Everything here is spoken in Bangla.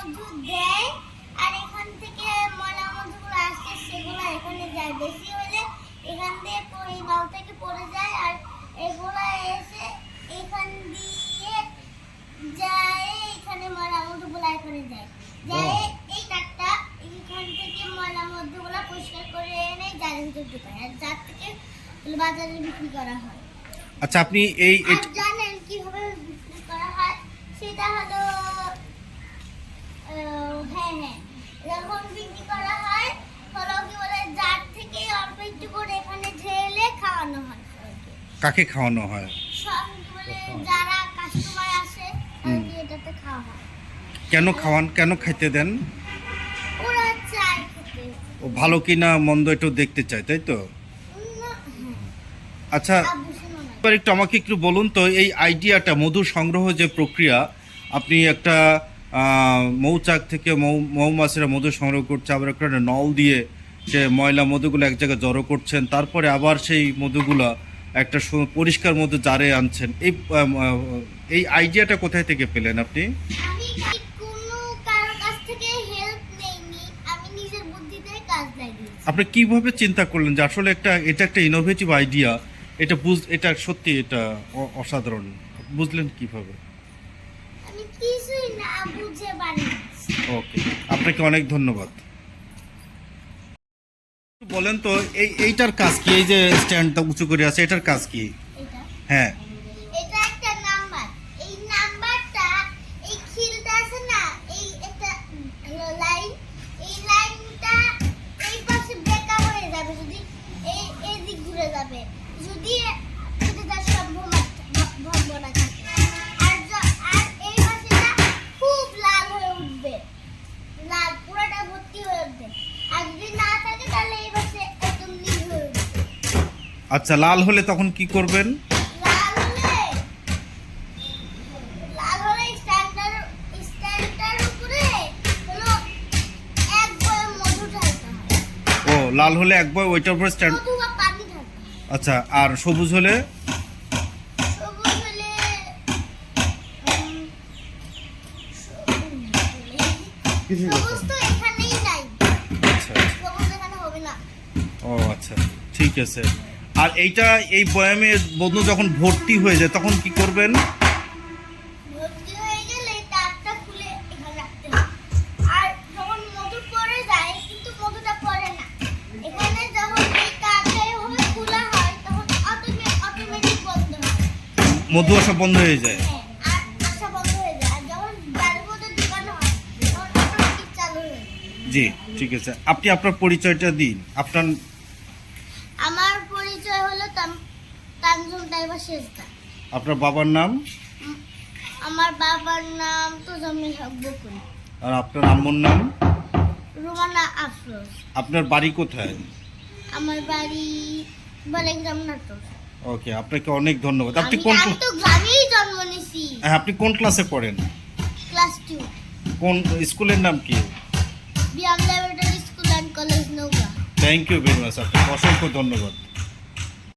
মধু দেয় আর এখান থেকে ময়লা মধুগুলো আসছে সেগুলো এখানে যায়, বেশি হলে এখান দিয়ে এই নল থেকে পড়ে যায় আর এগুলা এসে এখান দিয়ে যায়, এখানে ময়লা মধুগুলো এখানে যায় এই টাকটা এখান থেকে ময়লা মধুগুলো পরিষ্কার করে এনে জারের ভিতর ঢুকায় আর জার থেকে বাজারে বিক্রি করা হয়। আচ্ছা, আপনি এই জানেন কিভাবে বিক্রি করা হয়? সেটা হলো হ্যাঁ, যখন বিক্রি করা হয় হলো কি বলে জার থেকে অল্প একটু করে এখানে ঢেলে খাওয়ানো হয়। কাকে খাওয়ানো হয়? সব বলে যারা কাস্টমার আসে তাদেরকে এটাতে খাওয়া হয়। কেন খাওয়ান, কেন খাইতে দেন? ওরা চায় খেতে। ও ভালো কিনা মন্দ একটু দেখতে চায়, তাই তো? আচ্ছা, এবার একটু আমাকে একটু বলুন তো, এই আইডিয়াটা মধু সংগ্রহ যে প্রক্রিয়া, আপনি একটা মৌচাক থেকে মৌমাছিরা মধু সংগ্রহ করছে, আবার একটা নল দিয়ে সে ময়লা মধুগুলো এক জায়গায় জড়ো করছেন, তারপরে আবার সেই মধুগুলো একটা পরিষ্কার মধু জারে আনছেন, এই আইডিয়াটা কোথায় থেকে পেলেন আপনি? আমি কোনো কারোর কাছ থেকে হেল্প নেইনি, আমি নিজের বুদ্ধিতে কাজ লাগিয়েছি। আপনি কিভাবে চিন্তা করলেন যে আসলে এটা একটা ইনোভেটিভ আইডিয়া, এটা সত্যি এটা অসাধারণ, বুঝলেন কিভাবে? আমি কিছুই না বুঝে বানিয়েছি। ওকে, আপনাকে অনেক ধন্যবাদ। বলেন তো এইটার কাজ কি? এই যে স্ট্যান্ডটা উঁচু করে আছে, এটার কাজ কি? এটা হ্যাঁ, এটা একটা নাম্বার, এই নাম্বারটা এই খিলটা আছে না, এই একটা লাইন, এই লাইনটা এই পাশে বেঁকা হয়ে যাবে যদি এই দিক ঘুরে যাবে, যদি এটা সম্ভাবনা থাকে আর আর এই পাশেটা খুব লাল হয়ে উঠবে, লাল পুরোটা ভর্তি হয়ে উঠবে, আর যদি না থাকে তাহলে এই পাশে একদম নীল হয়ে উঠবে। আচ্ছা, লাল হলে তখন কি করবেন? লাল হলে স্ট্যান্ডার উপরে হলো এক বয়ম মধু ঢালতে হয়। ও, লাল হলে এক বয় ওইটার উপরে স্ট্যান্ড। মধু বা পানি ঢালতে হয়। আচ্ছা, আর সবুজ হলে? সবুজ হলে সবুজ তো এখানেই নাই, আচ্ছা, সবুজ এখানে হবে না। ও আচ্ছা, ঠিক আছে। আর এই বয়ামে মধু যখন ভর্তি হয়ে যায় তখন কি করবেন? ভর্তি হয়ে গেলে তারটা খুলে এখানে রাখতে হয়, আর যখন মধু পড়ে যায় কিন্তু মধুটা পড়ে না, এখানে যখন এই তারটা এভাবে খোলা হয় তখন অটোমেটিক বন্ধ হয়। মধু আসা বন্ধ হয়ে যায়। হ্যাঁ, আর আসা বন্ধ হয়ে যায়, আর যখন জারের মধ্যে ঢোকানো হয় তখন অটোমেটিক চালু হয়ে যায়। জি, ঠিক আছে। আপনি আপনার পরিচয়টা দিন। আমার পরিচয় হলো তানজুম টাইবা শেষদা। আপনার বাবার নাম? আমার বাবার নাম তোজাম্মিল হক বকুল। আর আপনার আম্মুর নাম? রুমানা আফরোজ। আপনার বাড়ি কোথায়? আমার বাড়ি বালেগ্রাম নাটোর। ওকে, আপনাকে অনেক ধন্যবাদ। আমি তো গ্রামেই জন্ম নিয়েছি। হ্যাঁ, আপনি কোন ক্লাসে পড়েন? ক্লাস 2। কোন স্কুলের নাম কি? BIAM laboratory school and college Naogaon. Thank you very much, আপনাকে অসংখ্য ধন্যবাদ।